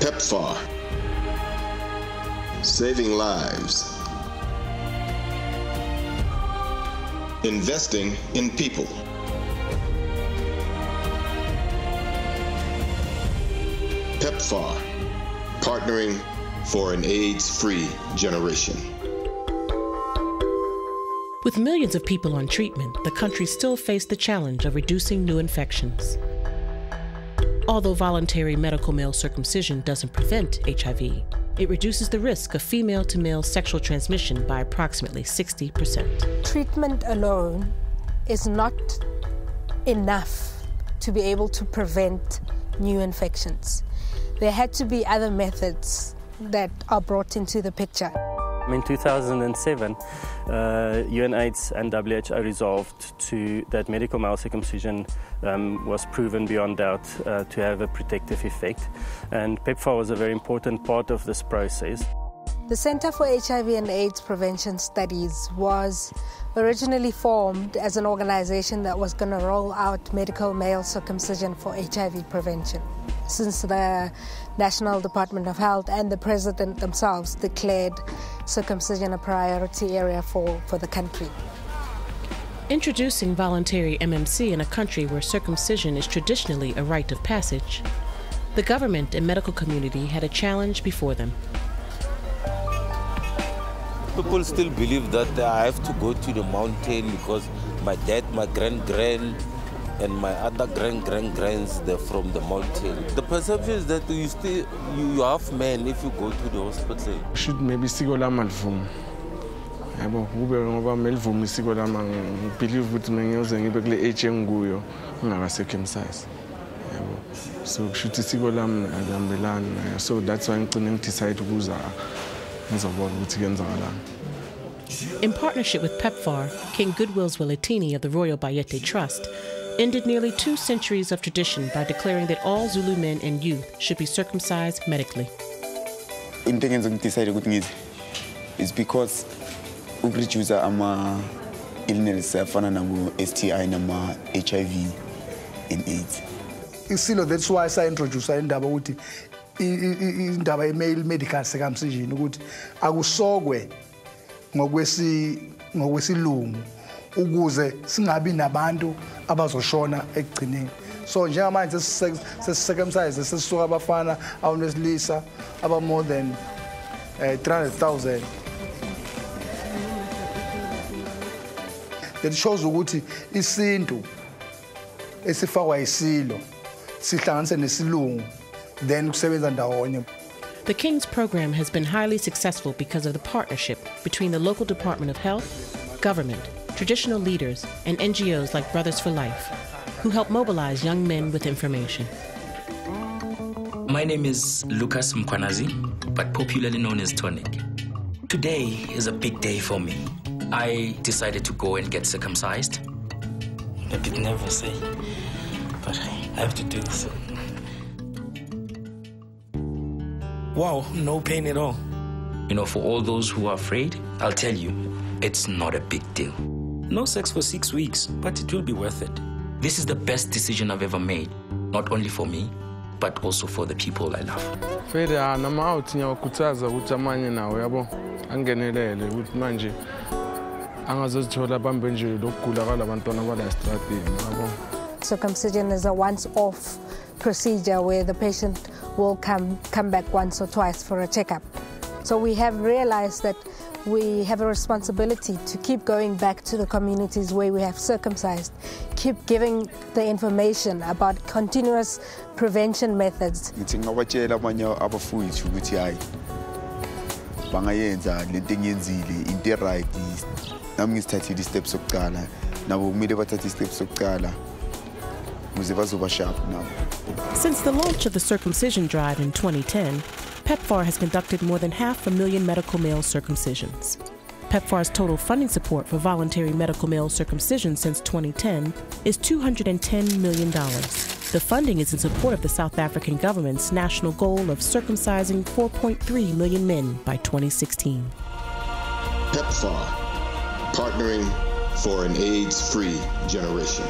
PEPFAR. Saving lives. Investing in people. PEPFAR. Partnering for an AIDS-free generation. With millions of people on treatment, the country still faced the challenge of reducing new infections. Although voluntary medical male circumcision doesn't prevent HIV, it reduces the risk of female-to-male sexual transmission by approximately 60%. Treatment alone is not enough to be able to prevent new infections. There had to be other methods that are brought into the picture. In 2007, UNAIDS and WHO resolved that medical male circumcision was proven beyond doubt to have a protective effect, and PEPFAR was a very important part of this process. The Center for HIV and AIDS Prevention Studies was originally formed as an organization that was going to roll out medical male circumcision for HIV prevention. Since the National Department of Health and the President themselves declared circumcision a priority area for the country. Introducing voluntary MMC in a country where circumcision is traditionally a rite of passage, the government and medical community had a challenge before them. People still believe that I have to go to the mountain because my dad, my grand, and my other grands, they're from the mountain. The perception is that you have men if you go to the hospital. Should maybe siko lama livumo. Yabo kube ngoba melivumo isiko lama believe ukuthi mengiyoze ngibe kule age engikuyo ngingaka-circumcise. Yabo so kushuthi isiko lami alihambelani. So that's why ngicine ngidecide ukuza ngizobona ukuthi kuyenzakalani. In partnership with PEPFAR, King Goodwill's Welitini of the Royal Bayete Trust ended nearly 2 centuries of tradition by declaring that all Zulu men and youth should be circumcised medically. Into engenza ngidecide ukuthi ngize is because ukureduce ama illness afana nabo STI nama HIV and AIDS. Isilo that's why I introduce indaba ukuthi indaba ye-male medical circumcision ukuthi akusokwe ngokwesilungu ukuze singabi nabantu abazoshona ekugcineni. So njengamanje sesicircumcise sesisuka abafana abesilisa aba more than 300,000. That shows ukuthi isintu esifakwa isilo sihlanganise nesilungu then kusebenza ndawonye. The King's program has been highly successful because of the partnership between the local Department of Health, government, traditional leaders, and NGOs like Brothers for Life, who help mobilize young men with information. My name is Lucas Mkwanazi, but popularly known as Tonic. Today is a big day for me. I decided to go and get circumcised. A bit nervous, but I have to do so. Wow, no pain at all. You know, for all those who are afraid, I'll tell you, it's not a big deal. No sex for 6 weeks, but it will be worth it. This is the best decision I've ever made, not only for me, but also for the people I love. Feda nama out ngiyawakhuthaza ukuthi amanye nawo yabo angenelele ukuthi manje angazozithola bambe nje lokugula kwalabantwana kwala estradini yabo. Circumcision is a once-off procedure where the patient will come back once or twice for a checkup. So we have realized that we have a responsibility to keep going back to the communities where we have circumcised, keep giving the information about continuous prevention methods. Ngithi ngabatshela abanye abafowethu ukuthi hayi bangayenza lento engiyenzile into right nami ngisithathile steps sokuqala nabo kumele bathathe steps sokuqala ukuze bazoba sharp nabo. Since the launch of the circumcision drive in 2010, PEPFAR has conducted more than 500,000 medical male circumcisions. PEPFAR's total funding support for voluntary medical male circumcision since 2010 is $210 million. The funding is in support of the South African government's national goal of circumcising 4.3 million men by 2016. PEPFAR, partnering for an AIDS-free generation.